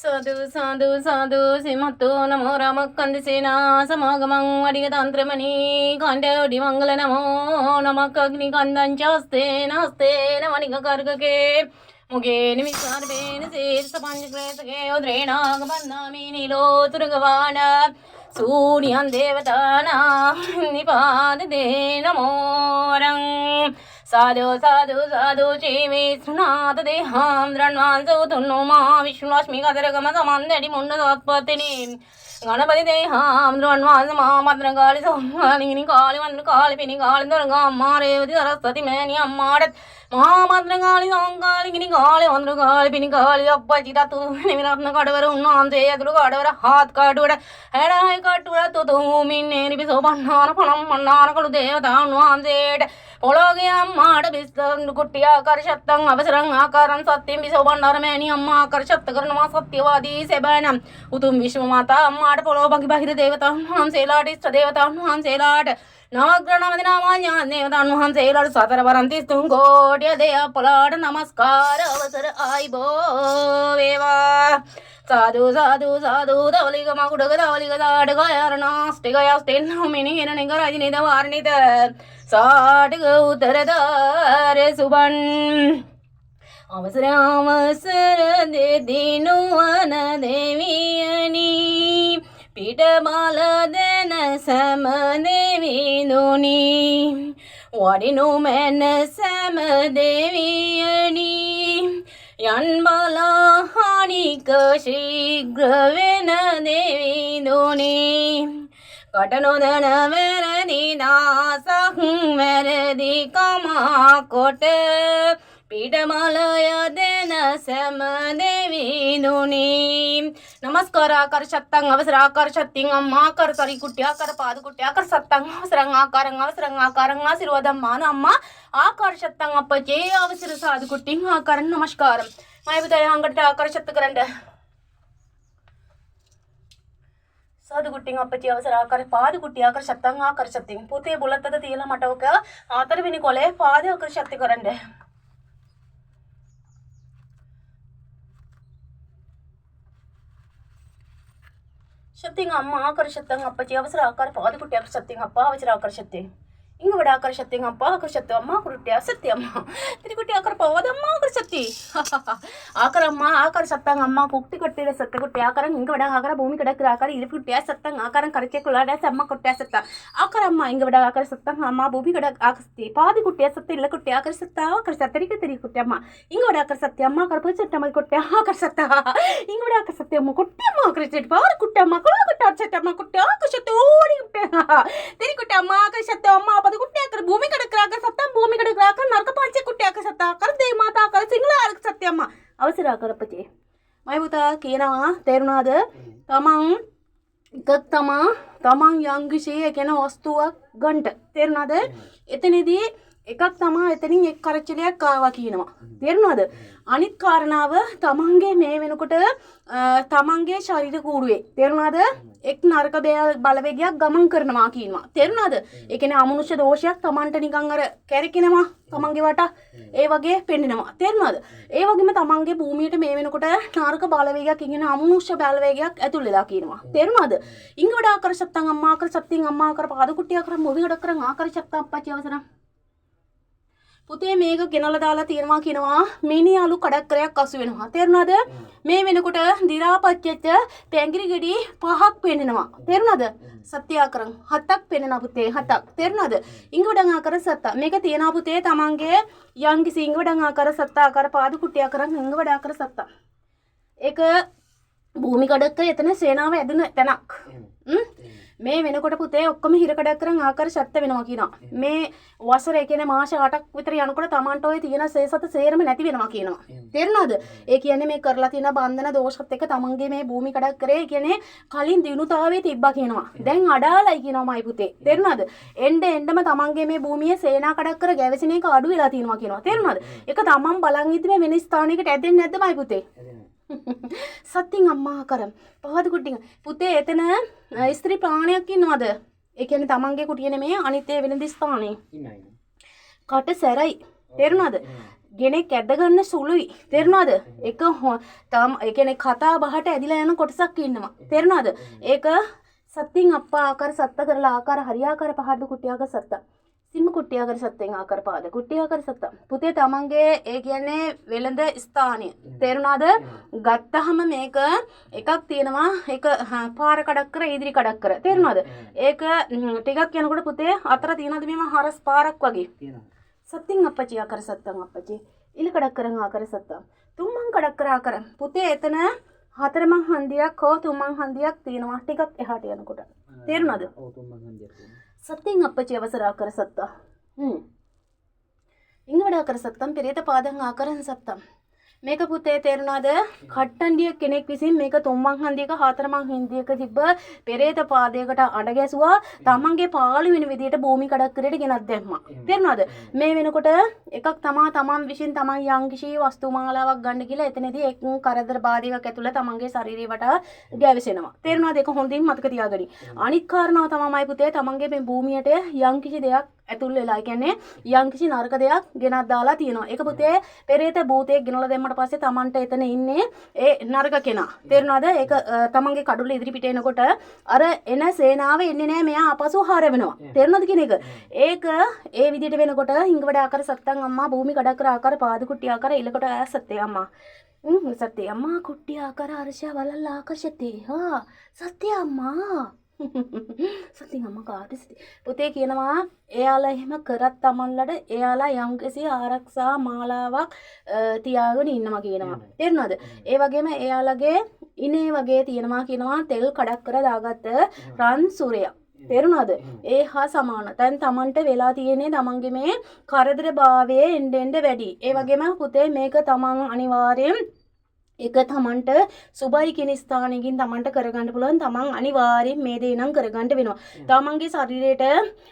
ಸಾಧು ಸಾಧು ಸಾಧು ಸಿಮತ್ತು ನಮೋ ರಾಮ ಕಂದಿಸೇನಾ ಸಮಾಗಮಂ ಅಡಿಗ ತಾಂತ್ರಮಣಿ ಕಾಂಡೋಡಿ ಮಂಗಲ ನಮೋ ನಮಕ್ ಅಗ್ನಿ ಕಂದಂಚಾಸ್ತೆ ನಾಸ್ತೆ ನಮನಿಗ ಕರ್ಗಕೆ ಮುಗೇ ನಿಮಿಷಾರ್ಬೇನ ಸೇರ್ಸ ಪಂಚಕ್ರೇತಗೆ ಉದ್ರೇಣಾಗ ಬಂದಾಮಿ ನೀಲೋ ತುರುಗವಾಣ ಸೂರ್ಯನ್ ದೇವತಾನ ನಿಪಾದದೆ ನಮೋರಂ ಸಾಧು ಸಾಧು ಸಾಧು ಚೀವಿ ಸುನಾಥ ದೇಹಾಂ ದ್ರಣ್ವಾಂಸು ತುನ್ನು ಮಾ ವಿಷ್ಣುಲಕ್ಷ್ಮಿ ಕದರಗಮ ಸಮಾಂದಡಿ ಮುಂಡೋತ್ಪತ್ತಿನಿ ಗಣಪತಿ ದೇಹಾಂ ದ್ರಣ್ವಾಂಸ ಮಹಾಮದ್ರಗಾಳಿ ಸೌಮಾಲಿನಿ ಕಾಳಿ ಮಂದ್ರ ಕಾಳಿ ಪಿನಿ ಕಾಳಿ ದುರ್ಗಾ ಅಮ್ಮ ರೇವತಿ ಸರಸ್ವತಿ ಮೇನಿ ಅಮ್ಮಾಡತ್ ಮಹಾಮದ್ರಗಾಳಿ ಸೋಂಕಾಲಿಗಿನಿ ಕಾಳಿ ಮಂದ್ರ ಕಾಳಿ ಪಿನಿ ಕಾಳಿ ಅಪ್ಪಜಿ ತತ್ತು ನಿಮಿರತ್ನ ಕಡವರ ಉನ್ನಾಂಸೆ ಎದುರು ಕಡವರ ಹಾತ್ ಕಾಡುವಡ ಹೆಡಾಯಿ ಕಟ್ಟುವಡ ತುತು ಮಿನ್ನೇರಿ ಬಿಸೋ ಬಣ್ಣಾನ ಪಣಂ ಮಣ್ಣಾನಗಳು ದೇವತಾ ಉನ್ನಾಂಸೇಟ ಒಳಗೆ ಅಮ್ಮಾಡ ಬಿಸ್ತು ಕುಟ್ಟಿ ಆಕಾರ ಶತ್ತಂ ಅವಸರಂ ಆಕಾರಂ ಸತ್ಯಂ ಬಿಸೋ ಭಂಡಾರ ಮೇನಿ ಅಮ್ಮ ಆಕಾರ ಶತ್ತಕರ್ಣ ಸತ್ಯವಾದಿ ಸೆಬಣ ಉತುಂ ವಿಶ್ವಮಾತ ಅಮ್ಮಾಡ ಪೊಳೋ ಬಗಿ ಬಹಿರ ದೇವತಾ ಹಂಸೇಲಾಟ ಇಷ್ಟ ದೇವತಾ ಹಂಸೇಲಾಟ ನವಗ್ರಹಣಮದಿ ನಾಮಾನ್ಯ ದೇವತಾ ಹಂಸೇಲಾಟ ಸತರ ವರಂತಿ ತುಂಗೋಟ್ಯ ದೇಯ ಪೊಲಾಟ ನಮಸ್ಕಾರ ಅವಸರ ಆಯ್ಬೋ ವೇವಾ ಸಾಧು ಸಾಧು ಸಾಧು ಧವಲಿಗ ಮಗುಡಗ ಧವಲಿಗ ದಾಡಗ ಯಾರನಾಸ್ಟಿಗ ಯಾಸ್ಟೆನ್ನಮಿನಿ ಏನನಿಗ ರಜನಿದ ವಾರ್ಣಿತ ಸಾಟಗ ಉತ್ತರದಾರೆ ಸುಬನ್ ಅವಸರ ಅವಸರ ದಿನುವನ ದೇವಿಯನಿ ಪೀಠಮಾಲದನ ಸಮದೇವಿನುನಿ ವಾಡಿನು ಮೆನ ಸಮದೇವಿಯನಿ ಯನ್ಬಲ ಹಾನಿಕ ಶೀಘ್ರವೇನ ದೇವಿನುನಿ ಕಟನೋದನ ವೆರದಿ ದಾಸಂ ವೆರದಿ ಕಮಾಕೋಟ ಪೀಠಮಾಲಯದೇನ ಸಮದೇವಿನುನಿ ನಮಸ್ಕಾರ ಆಕಾರ ಶತ್ತಂಗ ಅವಸರ ಆಕಾರ ಶತ್ತಿಂಗ್ ಅಮ್ಮ ಆಕಾರ ಸರಿ ಕುಟ್ಟಿ ಆಕಾರ ಪಾದು ಕುಟ್ಟಿ ಆಕಾರ ಸತ್ತಂಗ ಅವಸರಂಗ ಆಕಾರಂಗ ಅವಸರಂಗ ಆಕಾರಂಗ ಆಶೀರ್ವಾದಮ್ಮ ಅಮ್ಮ ಆಕಾರ ಶತ್ತಂಗ ಅಪ್ಪಜೇ ಅವಸರ ಸಾದು ಕುಟ್ಟಿಂಗ್ ಆಕಾರ ನಮಸ್ಕಾರ ಮಾಯಬುತಾಯ ಅಂಗಟ ಆಕಾರ ಶತ್ತಕರಂಡ ಸಾಧು ಗುಟ್ಟಿಂಗ್ ಅಪ್ಪಚ್ಚಿ ಅವಸರ ಆಕಾರ ಪಾದು ಕುಟ್ಟಿ ಆಕಾರ ಶತ್ತಂಗ ಆಕಾರ ಶತ್ತಿಂಗ್ ಪೂತೆ ಬುಲತ್ತದ ತೀಲ ಮಟವಕ ಆತರ ವಿನಿ ಕೊಲೆ ಪಾದು ಆಕಾರ ಶಕ್ತಿ ಕರಂಡೆ ಶತ್ತಿಂಗ ಅಮ್ಮ ಆಕಾರ ಶತ್ತಂಗ ಅಪ್ಪಚ್ಚಿ ಅವಸರ ಆಕಾರ ಪಾದು ಕುಟ್ಟಿ ಆಕಾರ ಶತ್ತಿಂಗ್ ಅಪ್ಪ ಅವಸರ ಆಕಾರ ಶತ್ತಿ ಇಂಗ ಬಿಡ ಆಕಾರ ಶತ್ತಿಂಗ ಅಪ್ಪ ಆಕಾರ ಶತ್ತು ಅಮ್ಮ ಕುರುಟ್ಟಿ ಸತ್ತಿ ಅಮ್ಮ ತಿರುಗುಟ್ಟಿ ಆಕಾರ ಪವದಮ್ಮ ಆಕಾರ ಸತ್ತಿ ಆಕಾರ ಅಮ್ಮ ಆಕಾರ ಸತ್ತಂಗ ಅಮ್ಮ ಕುಟ್ಟಿ ಕೊಟ್ಟಿರ ಸತ್ತ ಕುಟ್ಟಿ ಆಕಾರ ಹಿಂಗ ಬಿಡ ಆಕಾರ ಭೂಮಿ ಕಡಕ್ರ ಆಕಾರ ಇರು ಕುಟ್ಟಿ ಸತ್ತಂಗ ಆಕಾರ ಕರಚೆ ಕುಳ್ಳಾಡ ಅಮ್ಮ ಕೊಟ್ಟ ಸತ್ತ ಆಕಾರ ಅಮ್ಮ ಹಿಂಗ ಬಿಡ ಆಕಾರ ಸತ್ತಂಗ ಅಮ್ಮ ಭೂಮಿ ಕಡ ಆಕಸ್ತಿ ಪಾದಿ ಕುಟ್ಟಿ ಸತ್ತ ಇಲ್ಲ ಕುಟ್ಟಿ ಆಕಾರ ಸತ್ತ ಆಕಾರ ಸತ್ತರಿಗೆ ತಿರುಗಿ ಕುಟ್ಟಿ ಅಮ್ಮ ಹಿಂಗ ಬಿಡ ಆಕಾರ ಸತ್ಯ ಅಮ್ಮ ಆಕಾರ ಪುಚ್ಚ ಅಮ್ಮ ಕೊಟ್ಟೆ ಆಕಾರ ಸತ್ತ ಹಿಂಗ ಬಿಡ ಆಕಾರ ಸತ್ಯ ಅಮ್ಮ ಕುಟ್ಟಿ ಅಮ್ಮ ಆಕಾರ ಸೆಟ್ ಪಾರ ಕುಟ್ಟಿ ಅಮ್ಮ ಕುಳ ಕುಟ್ಟ ಸತ್ಯ ಅಮ್ಮ ಕುಟ್ಟಿ ಆಕಾರ ಸತ್ತ ಓಡಿ ತಿರುಗಿ ಕುಟ್ಟಿ ಅಮ್ಮ ಆಕಾರ ಸತ್ಯ ಅಮ್ಮ ಪದ ಕುಟ್ಟಿ ಆಕಾರ ಭೂಮಿ ಕಡಕ್ರ ಆಕಾರ ಸತ್ತ ಭೂಮಿ ಕಡಕ್ರ ಆಕಾರ ನರಕ ಪಾಂಚೆ ಕುಟ್ಟಿ ಆಕಾರ ಸತ್ತ ಆಕಾರ ದೇ ಮಾತಾ ಆಕಾರ ಸಿಂಗ್ಲ ಆಕಾರ ಸತ್ಯ ಅಮ್ಮ ಅವಸರ ಆಕಾರ ಪಚೆ ಮಾಯಬುತ ಕೇನವ ತೇರುನಾದ ತಮಂ ಕತ್ತಮ तमाम यांगशे एकेना वस्तुवा गंट तेरनाद एतनिदी එකක් තමා එතනින් එක් කරච්චලයක් ආවා කියනවා. තේරුණාද? අනිත් කාරණාව තමන්ගේ මේ වෙනකොට තමන්ගේ ශරීර කූඩුවේ තේරුණාද? එක් නරක බලවේගයක් ගමන් කරනවා කියනවා. තේරුණාද? ඒ කියන්නේ අමනුෂ්‍ය දෝෂයක් තමන්ට නිකන් අර කැරකිනවා තමන්ගේ වට ඒ වගේ පෙන්නනවා. තේරුණාද? ඒ වගේම තමන්ගේ භූමියට මේ වෙනකොට නරක බලවේගයක් කියන අමනුෂ්‍ය බලවේගයක් ඇතුල් වෙලා කියනවා. තේරුණාද? ඉංග වඩා ආකාර සත්තන් අම්මා ආකාර සත්තින් අම්මා ආකාර පාද කුට්ටිය ආකාර මොවි ගඩක් කරන් ආකාර සත්තන් අප්පච්චි අවසරම් පුතේ මේක ගෙනල්ලා දාලා තියෙනවා කියනවා මිනිහලු කඩක්කරයක් අසු වෙනවා. තේරුණාද? මේ වෙනකොට දිරාපච්චෙච්ච පැංගිරි ගෙඩි 5ක් පෙන්නනවා. තේරුණාද? සත්‍යාකරන් 7ක් පෙන්නනවා පුතේ 7ක්. තේරුණාද? ඉංගවඩන් ආකාර සත්ත. මේක තියනවා පුතේ තමන්ගේ යම්කිසි ඉංගවඩන් ආකාර සත්ත ආකාර පාදු කුට්ටිය ආකාරන් ඉංගවඩ ආකාර සත්ත. ඒක භූමි කඩක්ක එතන සේනාව ඇදුන තැනක්. මේ වෙනකොට පුතේ ඔක්කොම හිරකඩක් කරන් ආකාර ශක්ත වෙනවා කියනවා. මේ වසර ඒ කියන්නේ මාස 8ක් විතර යනකොට Tamanට ඔය තියෙන සේසත සේරම නැති වෙනවා කියනවා. තේරුණාද? ඒ කියන්නේ මේ කරලා තියෙන බන්ධන දෝෂත් එක්ක Tamanගේ මේ භූමි කඩක් කරේ කියන්නේ කලින් දිනුතාවේ තිබ්බා කියනවා. දැන් අඩාලයි කියනවාමයි පුතේ. තේරුණාද? එන්නෙම Tamanගේ මේ භූමියේ සේනා කඩක් කර ගැවසෙන එක අඩු වෙලා තියෙනවා කියනවා. තේරුණාද? ඒක Taman බලන් ඉද්දි මේ වෙන ස්ථානයකට ඇදෙන්නේ නැද්දමයි පුතේ? සත්‍යින් අම්මා කරම් පහද කුට්ටිය පුතේ එතන ස්ත්‍රී ප්‍රාණයක් ඉන්නවද? ඒ කියන්නේ තමන්ගේ කුටිය නෙමෙයි අනිත් ඒ වෙනද ස්ථානේ ඉන්නයි. කට සැරයි. තේරුණාද? ගෙනෙක් ඇද ගන්න සුළුයි. තේරුණාද? ඒක ඒ කියන්නේ කතා බහට ඇදිලා යන කොටසක් ඉන්නවා. තේරුණාද? ඒක සත්‍යින් අප්පා ආකාර සත්ත කරලා ආකාර හරියාකාර පහඩු කුට්ටියක සත්ත. සිම්ම කුට්ටියකට සත්‍යෙන් ආකාර පාද කුට්ටියකට සත්ත. පුතේ තමන්ගේ ඒ කියන්නේ වෙළඳ ස්ථානය. තේරුණාද? ගත්තහම මේක එකක් තියෙනවා. ඒක පාර කඩක් කර ඉදිරි කඩක් කර. තේරුණාද? ඒක ටිකක් යනකොට පුතේ අතර තියෙනවද මේම හරස් පාරක් වගේ? තියෙනවා. සත්‍යෙන් අප්පච්චි ආකාර සත්තන් අප්පච්චි. ඉල කඩක් කරන් ආකාර සත්තන්. තුම්මන් කඩක් කර ආකාර. පුතේ එතන හතරමන් හන්දියක් හෝ තුම්මන් හන්දියක් තියෙනවා ටිකක් එහාට යනකොට. තේරුණාද? ඔව් තුම්මන් හන්දියක් තියෙනවා. සත්‍යින් අප්පච්චි අවසර ආකාර සත්තා. ඉංගවඩ ආකාර සත්තම් පෙරේත පාදන් ආකාරන් සත්තම්. මේක පුතේ තේරුණාද? කට්ටන්ඩිය කෙනෙක් විසින් මේක තුම්මන් හන්දියක හතරමන් හන්දියක තිබ්බ පෙරේත පාදයකට අඩ ගැසුවා තමන්ගේ පාළු වෙන විදියට භූමි කඩක් කරේට ගෙනත් දැම්මා. තේරුණාද? මේ වෙනකොට එකක් තමන් විසින් තමන් යම්කිසි වස්තු මාලාවක් ගන්න කියලා එතනදී එක් කරදර බාධකයක් ඇතුළේ තමන්ගේ ශරීරය වටා ගැවසෙනවා. තේරුණාද? ඒක හොඳින් මතක තියාගනි. අනිත් කාරණාව තමයි පුතේ තමන්ගේ මේ භූමියට යම්කිසි දෙයක් ඇතුල් වෙලා කියන්නේ යම්කිසි නරක දෙයක් ගෙනත් දාලා තියෙනවා. ඒක පුතේ පෙරේත භූතයෙක් ගෙනලා දැම්මට පස්සේ Tamanට එතන ඉන්නේ ඒ නරක කෙනා. තේරුණාද? ඒක තමන්ගේ කඩුල ඉදිරි පිට එනකොට අර එන සේනාව එන්නේ නැහැ. මෙයා ආපසු හරවෙනවා. තේරුණාද කියන එක? ඒක ඒ විදිහට වෙනකොට හිඟවඩ ආකාර සත්තන් අම්මා භූමි කඩකර ආකාර පාද කුට්ටි ආකාර ඉලකට ඇසත්තේ අම්මා. සත්‍ය අම්මා කුට්ටි ආකාර අරෂා වලල්ල ආකර්ෂති. හා සත්‍ය අම්මා සත්‍යින් අම්මා කාටද පුතේ කියනවා එයාලා එහෙම කරත් තමන්ලට එයාලා යම්කිසි ආරක්ෂා මාලාවක් තියාගෙන ඉන්නවා කියනවා. තේරුණාද? ඒ වගේම එයාලගේ ඉනේ වගේ තියෙනවා කියනවා තෙල් කඩක් කර දාගත්ත රන් සූරයක්. තේරුණාද? ඒ හා සමාන. දැන් තමන්ට වෙලා තියෙන්නේ තමන්ගේ මේ කරදර භාවයේ එන්න වැඩි. ඒ වගේම පුතේ මේක තමන් අනිවාර්යෙන් ඒක තමන්ට සුබයි කියන ස්ථානයකින් තමන්ට කරගන්න පුළුවන්. තමන් අනිවාර්යෙන් මේ දේ නම් කරගන්න වෙනවා. තමන්ගේ ශරීරයට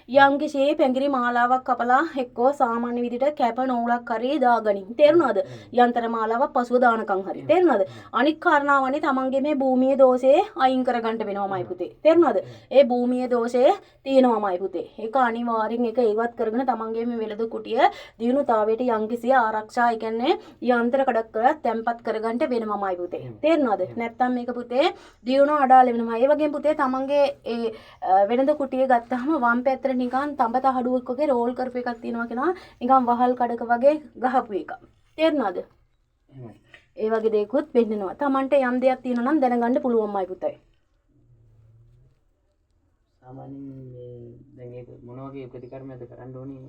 යම්කිසි පැංගිරි මාලාවක් කපලා එක්කෝ සාමාන්‍ය විදිහට කැප නූලක් හරි දාගනින්. තේරුණාද? යන්ත්‍ර මාලාවක් පසුව දානකම් හරි. තේරුණාද? අනික් කාරණාවනේ තමන්ගේ මේ භූමියේ දෝෂේ අයින් කරගන්න වෙනවමයි පුතේ. තේරුණාද? ඒ භූමියේ දෝෂේ තියෙනවමයි පුතේ. ඒක අනිවාර්යෙන් ඒක ඉවත් කරගෙන තමන්ගේ මේ වෙළඳ කුටිය දිනුතාවයට යම්කිසි ආරක්ෂා ඒ කියන්නේ යන්ත්‍ර කඩක් කරලා තැම්පත් කරගන්න වෙනමයි පුතේ. තේරුණාද? නැත්තම් මේක පුතේ දියුණුව අඩාල වෙනවා. ඒ වගේම පුතේ තමන්ගේ ඒ වෙළඳ කුටිය ගත්තාම වම් පැත්තට නිකන් තඹ තහඩුවක් වගේ රෝල් කරපු එකක් තියෙනවා කියනවා. නිකන් වහල් කඩක වගේ ගහපු එකක්. තේරුණාද? ඒ වගේ දෙයක්වත් වෙන්නනවා. තමන්ට යම් දෙයක් තියෙනවා නම් දැනගන්න පුළුවන්මයි පුතේ. සාමාන්‍යයෙන් මේ දැන් ඒක මොන වගේ ප්‍රතිකර්මයක්ද කරන්න ඕනේ?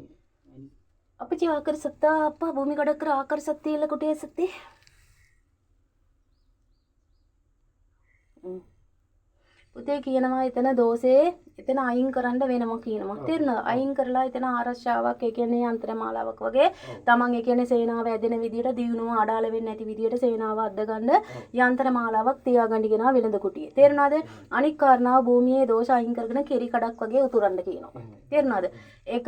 අපේ ආකාර සත්තා අප්පා භූමි කඩක් කර ආකාර සත්තියල කුටියේ සත්ති පුතේ කියනවා එතන දෝෂේ එතන අයින් කරන්න වෙනවා කියනවා. තේරුණාද? අයින් කරලා එතන ආරක්ෂාවක් ඒ කියන්නේ යන්ත්‍ර මාලාවක් වගේ තමන් ඒ කියන්නේ සේනාව ඇදෙන විදියට දියුණුව අඩාල වෙන්නේ නැති විදියට සේනාව අද්ද ගන්න යන්ත්‍ර මාලාවක් තියාගන්න කියනවා වෙළඳ කුටියේ. තේරුණාද? අනික් කාරණාව භූමියේ දෝෂ අයින් කරගෙන කෙරි කඩක් වගේ උතුරන්න කියනවා. තේරුණාද? ඒක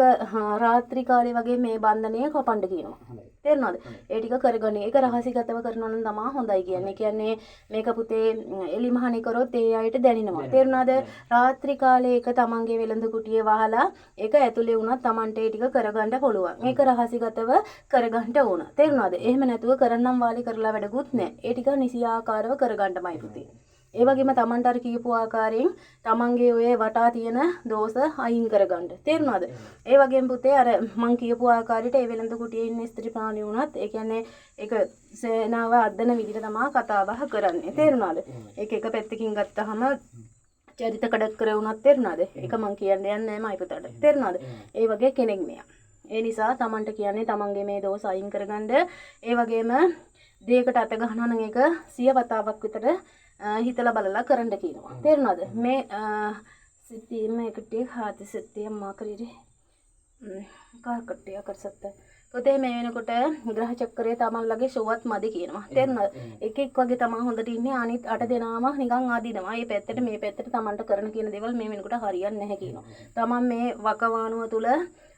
රාත්‍රී කාලේ වගේ මේ බන්ධනය කපන්න කියනවා. තේරුණාද? ඒ ටික කරගන්න. ඒක රහසිගතව කරනවා නම් තමයි හොඳයි කියන්නේ. කියන්නේ මේක පුතේ එලිමහනේ කරොත් ඒ අයට දැනෙනවා. තේරුණාද? රාත්‍රී කාලේ ඒක තමන්ගේ වෙළඳ කුටියේ වහලා ඒක ඇතුලේ වුණත් තමන්ට ඒ ටික කරගන්න පුළුවන්. මේක රහසිගතව කරගන්න ඕන. තේරුණාද? එහෙම නැතුව කරන්නම් වාලි කරලා වැඩකුත් නැහැ. ඒ ටික නිසියාකාරව කරගන්නමයි පුතේ. ඒ වගේම තමන්ට අර කියපු ආකාරයෙන් තමන්ගේ ඔය වටා තියෙන දෝෂ අයින් කරගන්න. තේරුණාද? ඒ වගේම පුතේ අර මං කියපු ආකාරයට ඒ වෙළඳ කුටියේ ඉන්න ස්ත්‍රී ප්‍රාණි වුණත් ඒ කියන්නේ ඒක සේනාව අද්දන විදිහට තමයි කතා බහ කරන්නේ. තේරුණාද? ඒක එක පැත්තකින් ගත්තාම චරිත කඩක් කර වුණත් තේරුණාද? ඒක මං කියන්නේ නැහැ මයි පුතාට. තේරුණාද? ඒ වගේ කෙනෙක් මෙයා. ඒ නිසා තමන්ට කියන්නේ තමන්ගේ මේ දෝෂ අයින් කරගන්න. ඒ වගේම දෙයකට අත ගන්නවා නම් ඒක 100 වතාවක් විතර හිතලා බලලා කරන්න කියනවා. තේරුණාද? මේ සිතීම එකට හාති සත්‍ය අම්මා කරේ කාකට අකර සත්ත පොතේ මේ වෙනකොට ග්‍රහ චක්‍රය තමන්ලගේ ෂෝවත් මදි කියනවා තේරුණාද එකෙක් වගේ තමන් හොඳට ඉන්නේ අනිත් 8 දෙනාම නිකන් ආදිනවා මේ පැත්තට මේ පැත්තට තමන්ට කරන කියන දේවල් මේ වෙනකොට හරියන්නේ නැහැ කියනවා තමන් මේ වකවානුව තුල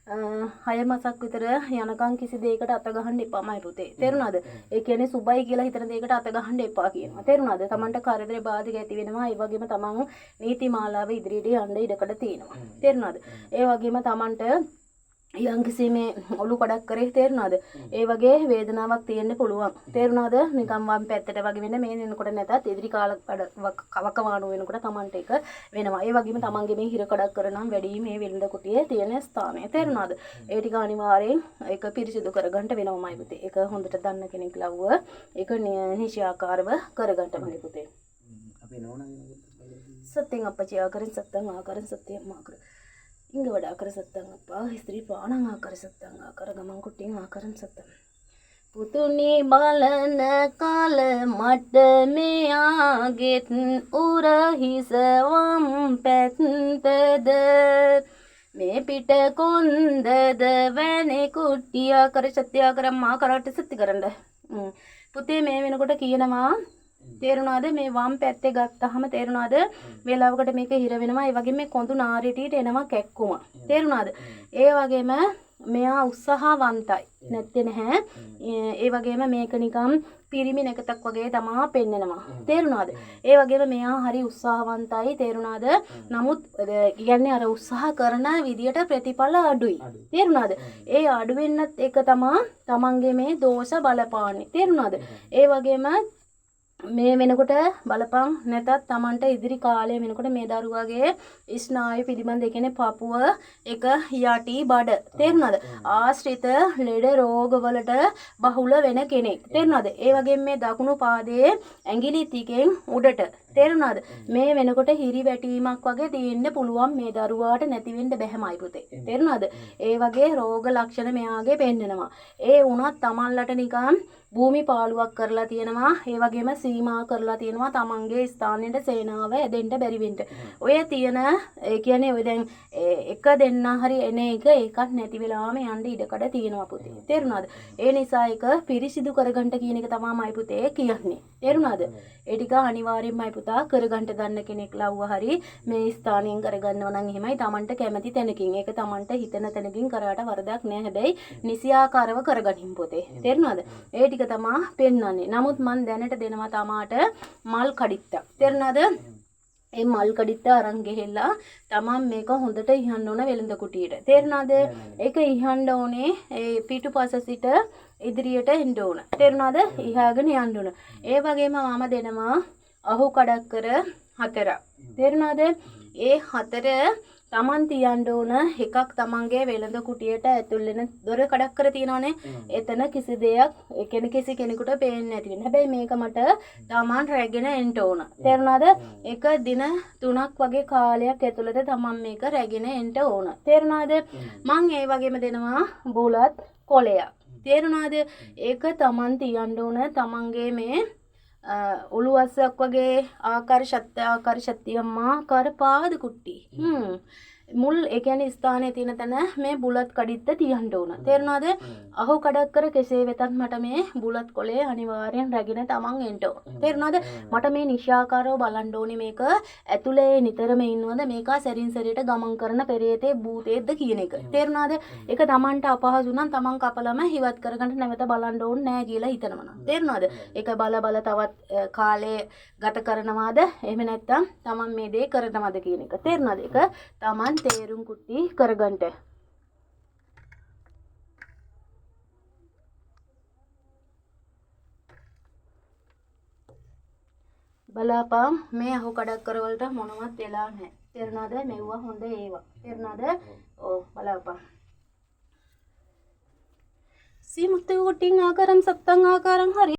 6 මාසක් විතර යනකම් කිසි දෙයකට අත ගහන්න එපාමයි පුතේ තේරුණාද ඒ කියන්නේ සුබයි කියලා හිතන දෙයකට අත ගහන්න එපා කියනවා තේරුණාද තමන්ට කරදර බාධක ඇති වෙනවා ඒ වගේම තමන් නීතිමාලාව ඉදිරියට යන්න ඉඩකඩ තියෙනවා තේරුණාද ඒ වගේම තමන්ට යම්කිසි මේ ඔලු කඩක් කරේ තේරුණාද ඒ වගේ වේදනාවක් තියෙන්න පුළුවන් තේරුණාද නිකම් වම් පැත්තට වගේ වෙන මේ වෙනකොට නැතත් ඉදිරි කාල කවකවාණු වෙනකොට තමන්ට එක වෙනවා ඒ වගේම තමන්ගේ මේ හිර කඩක් කරනම් වැඩි මේ වෙළඳ කුටියේ තියෙන ස්ථානය තේරුණාද ඒ ටික අනිවාර්යෙන් ඒක පිරිසිදු කරගන්න වෙනවමයි පුතේ ඒක හොඳට දන්න කෙනෙක් ලව්ව ඒක නිශ්චයාකාරව කරගන්න මගේ පුතේ අපේ නෝනා සත්‍යං අපච්චි ආකරෙන් සත්‍යං ආකරෙන් සත්‍යං මාකර ඉංග වඩා ආකර සත්තං අප්පා ස්ත්‍රී පාණං ආකර සත්තං ආකර ගමන් කුටින් ආකරන් සත්තං පුතුනි බලන කාල මට මෙයාගෙත් උරහිසවම් පැත්තද මේ පිට කොන්දද වැනේ කුට්ටිය ආකර සත්‍ය ආකර මාකරට සත්‍ය කරන්න පුතේ මේ වෙනකොට කියනවා තේරුණාද මේ වම් පැත්තේ ගත්තාම තේරුණාද වේලාවකට මේක හිර වෙනවා ඒ වගේම මේ කොඳු නාරිටියට එනවා කැක්කුම තේරුණාද ඒ වගේම මෙයා උත්සාහවන්තයි නැත්තේ නැහැ ඒ වගේම මේක නිකම් පිරිමි නැකතක් වගේ තමා පෙන්නනවා තේරුණාද ඒ වගේම මෙයා හරි උත්සාහවන්තයි තේරුණාද නමුත් කියන්නේ අර උත්සාහ කරන විදියට ප්‍රතිඵල අඩුයි තේරුණාද ඒ අඩු වෙන්නත් එක තමා තමන්ගේ මේ දෝෂ බලපාන්නේ තේරුණාද ඒ වගේම මේ වෙනකොට බලපං නැතත් තමන්ට ඉදිරි කාලය වෙනකොට මේ දරුවාගේ ස්නායු පිළිබඳ කියන්නේ පපුව එක යටි බඩ තේරුණාද ආශ්‍රිත ලෙඩ රෝගවලට බහුල වෙන කෙනෙක් තේරුණාද ඒ වගේම මේ දකුණු පාදයේ ඇඟිලි ටිකෙන් උඩට තේරුණාද මේ වෙනකොට හිරි වැටීමක් වගේ තියෙන්න පුළුවන් මේ දරුවාට නැති වෙන්න බැහැමයි පුතේ තේරුණාද ඒ වගේ රෝග ලක්ෂණ මෙයාගේ පෙන්නනවා ඒ වුණත් තමන්ලට නිකන් භූමි පාළුවක් කරලා තියෙනවා ඒ වගේම සීමා කරලා තියෙනවා තමන්ගේ ස්ථානෙට සේනාව ඇදෙන්න බැරි වෙන්න. ඔය තියෙන ඒ කියන්නේ ඔය දැන් එක දෙන්න හරි එන එක ඒකත් නැති වෙලාම යන්න ඉඩකඩ තියෙනවා පුතේ. තේරුණාද? ඒ නිසා ඒක පිරිසිදු කරගන්න කියන එක තමයිමයි පුතේ කියන්නේ. තේරුණාද? ඒ ටික අනිවාර්යෙන්මයි පුතා කරගන්න දන්න කෙනෙක් ලව්ව හරි මේ ස්ථානයෙන් කරගන්නවා නම් එහෙමයි තමන්ට කැමති තැනකින්. ඒක තමන්ට හිතන තැනකින් කරාට වරදක් නෑ. හැබැයි නිසියාකාරව කරගනින් පුතේ. තේරුණාද? ඒ ටික තමා පෙන්වන්නේ. නමුත් මන් දැනට දෙනවා තමාට මල් කඩਿੱත්තක්. තේරුණාද? ඒ මල් කඩਿੱත්ත අරන් ගෙහෙලා තමන් මේක හොඳට ඉහන්න ඕන වෙළඳ කුටියට. තේරුණාද? ඒක ඉහන්න ඕනේ ඒ පිටුපස සිට ඉදිරියට එන්න ඕන. තේරුණාද? ඉහාගෙන යන්න ඕන. ඒ වගේම මම දෙනවා අහු කඩක්කර 4. තේරුණාද? ඒ 4 තමන් තියන්න ඕන එකක් තමන්ගේ වෙළඳ කුටියට ඇතුල් වෙන දොර කඩක් කර තියෙනවානේ. එතන කිසි දෙයක් කිසි කෙනෙකුට පේන්නේ නැති වෙන. හැබැයි මේක මට තමන් රැගෙන එන්න ඕන. තේරුණාද? එක දින 3ක් වගේ කාලයක් ඇතුළත තමන් මේක රැගෙන එන්න ඕන. තේරුණාද? මං ඒ වගේම දෙනවා බුලත් කොලයක්. තේරුණාද? ඒක තමන් තියන්න ඕන තමන්ගේ මේ උළුවස්සක් වගේ ආකාර ශක්තියම්මා ආකාර පාද කුට්ටි. මුල් ඒ කියන්නේ ස්ථානයේ තියෙන තැන මේ බුලත් කඩਿੱත්ත තියන්න ඕන. තේරුණාද? අහු කඩක් කර කෙසේ වෙතත් මට මේ බුලත් කොලේ අනිවාර්යෙන් රැගෙන තමන් එන්න ඕන. තේරුණාද? මට මේ නිශ්චයාකාරව බලන්න ඕනේ මේක ඇතුලේ නිතරම ඉන්නවද මේක සැරින් සැරේට ගමන් කරන පෙරේතේ භූතේද්ද කියන එක. තේරුණාද? ඒක තමන්ට අපහසු නම් තමන් කපලම හිවත් කරගන්න නැවත බලන්න ඕනේ නෑ කියලා හිතනවා. තේරුණාද? ඒක බල තවත් කාලේ ගත කරනවාද? එහෙම නැත්නම් තමන් මේ දේ කරනවද කියන එක. තේරුණාද? ඒක තමන් තේරුම් කුටි කරගන්නට. බලාපන් මේ අහු කඩක් කරවලට මොනවත් වෙලා නැහැ. තේරුණාද? මෙව්වා හොඳ ඒවා. තේරුණාද? ඔව් බලාපන්. සීමුත්තු කුටින් ආකාරම් සත්තං ආකාරම් හරි